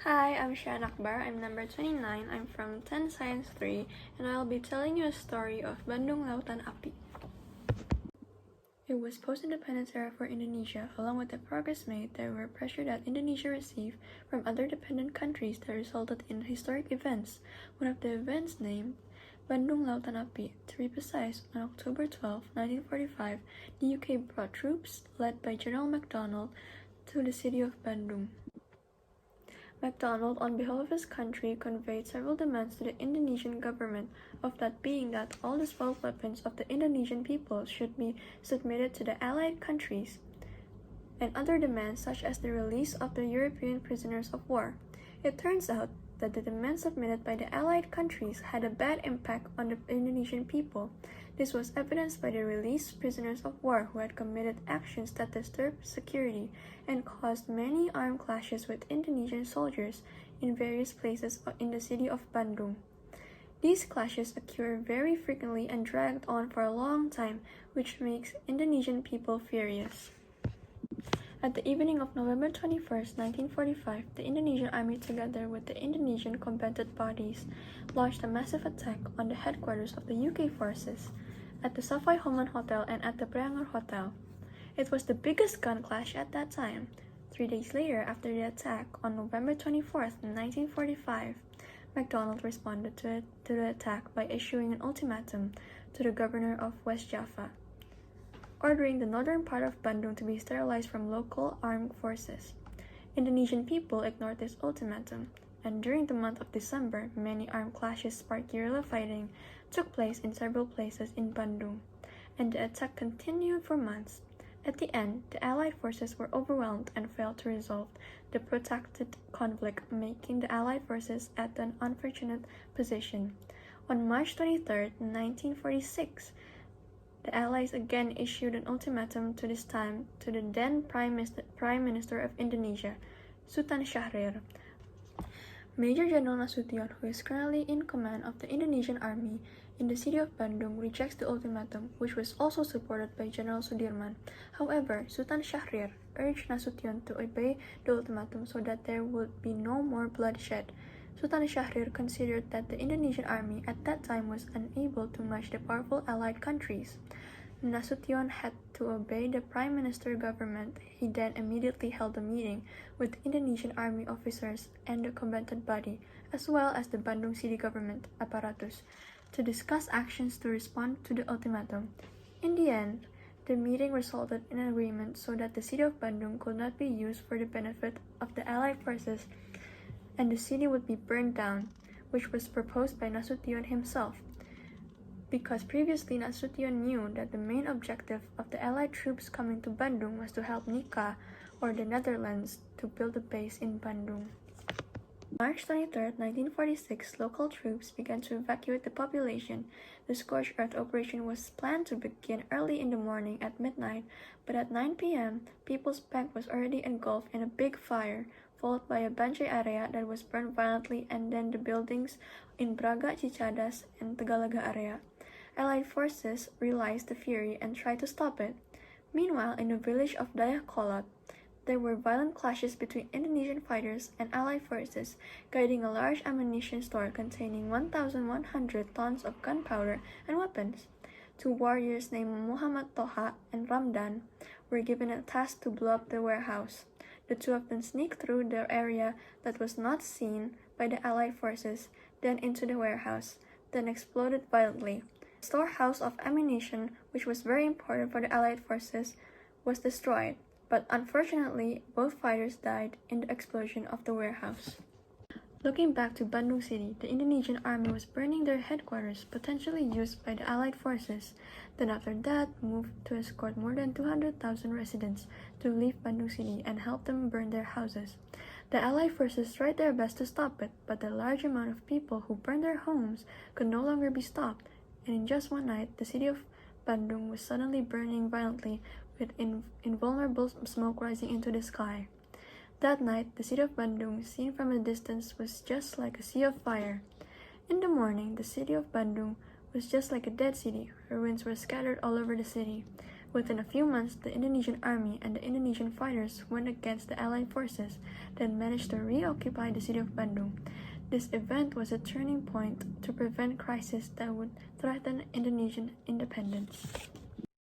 Hi, I'm Akbar. I'm number 29. I'm from 10 Science 3, and I'll be telling you a story of Bandung Lautan Api. It was post-independence era for Indonesia. Along with the progress made, there were pressure that Indonesia received from other dependent countries that resulted in historic events. One of the events named Bandung Lautan Api. To be precise, on October 12, 1945, the UK brought troops, led by General MacDonald, to the city of Bandung. MacDonald, on behalf of his country, conveyed several demands to the Indonesian government, of that being that all the spoiled weapons of the Indonesian people should be submitted to the Allied countries, and other demands such as the release of the European prisoners of war. It turns out that the demands submitted by the Allied countries had a bad impact on the Indonesian people. This was evidenced by the released prisoners of war who had committed actions that disturbed security and caused many armed clashes with Indonesian soldiers in various places in the city of Bandung. These clashes occur very frequently and dragged on for a long time, which makes Indonesian people furious. At the evening of November 21, 1945, the Indonesian army, together with the Indonesian combatant bodies, launched a massive attack on the headquarters of the UK forces at the Savoy Homeland Hotel and at the Preanger Hotel. It was the biggest gun clash at that time. 3 days later, after the attack, on November 24, 1945, MacDonald responded to the attack by issuing an ultimatum to the governor of West Java, ordering the northern part of Bandung to be sterilized from local armed forces. Indonesian people ignored this ultimatum, and during the month of December, many armed clashes sparked guerrilla fighting took place in several places in Bandung, and the attack continued for months. At the end, the Allied forces were overwhelmed and failed to resolve the protracted conflict, making the Allied forces at an unfortunate position. On March 23, 1946, the Allies again issued an ultimatum, to this time to the then Prime Minister of Indonesia, Sultan Syahrir. Major General Nasution, who is currently in command of the Indonesian army in the city of Bandung, rejects the ultimatum, which was also supported by General Sudirman. However, Sultan Syahrir urged Nasution to obey the ultimatum so that there would be no more bloodshed. Sultan Syahrir considered that the Indonesian army at that time was unable to match the powerful Allied countries. Nasution had to obey the Prime Minister government. He then immediately held a meeting with Indonesian army officers and the combatant body, as well as the Bandung city government apparatus, to discuss actions to respond to the ultimatum. In the end, the meeting resulted in an agreement so that the city of Bandung could not be used for the benefit of the Allied forces, and the city would be burned down, which was proposed by Nasution himself, because previously Nasution knew that the main objective of the Allied troops coming to Bandung was to help MIPA, or the Netherlands, to build a base in Bandung. March 23, 1946, local troops began to evacuate the population. The scorched earth operation was planned to begin early in the morning at midnight, but at 9 p.m., People's Bank was already engulfed in a big fire, followed by a Banjai area that was burned violently, and then the buildings in Braga, Cicadas, and Tegalaga area. Allied forces realized the fury and tried to stop it. Meanwhile, in the village of Dayakolot, there were violent clashes between Indonesian fighters and Allied forces, guarding a large ammunition store containing 1,100 tons of gunpowder and weapons. Two warriors named Muhammad Toha and Ramdan were given a task to blow up the warehouse. The two of them sneaked through the area that was not seen by the Allied forces, then into the warehouse, then exploded violently. The storehouse of ammunition, which was very important for the Allied forces, was destroyed, but unfortunately, both fighters died in the explosion of the warehouse. Looking back to Bandung City, the Indonesian army was burning their headquarters, potentially used by the Allied forces. Then after that, moved to escort more than 200,000 residents to leave Bandung City and help them burn their houses. The Allied forces tried their best to stop it, but the large amount of people who burned their homes could no longer be stopped, and in just one night, the city of Bandung was suddenly burning violently, with invulnerable smoke rising into the sky. That night, the city of Bandung, seen from a distance, was just like a sea of fire. In the morning, the city of Bandung was just like a dead city. Ruins were scattered all over the city. Within a few months, the Indonesian army and the Indonesian fighters went against the Allied forces, then managed to reoccupy the city of Bandung. This event was a turning point to prevent crises that would threaten Indonesian independence.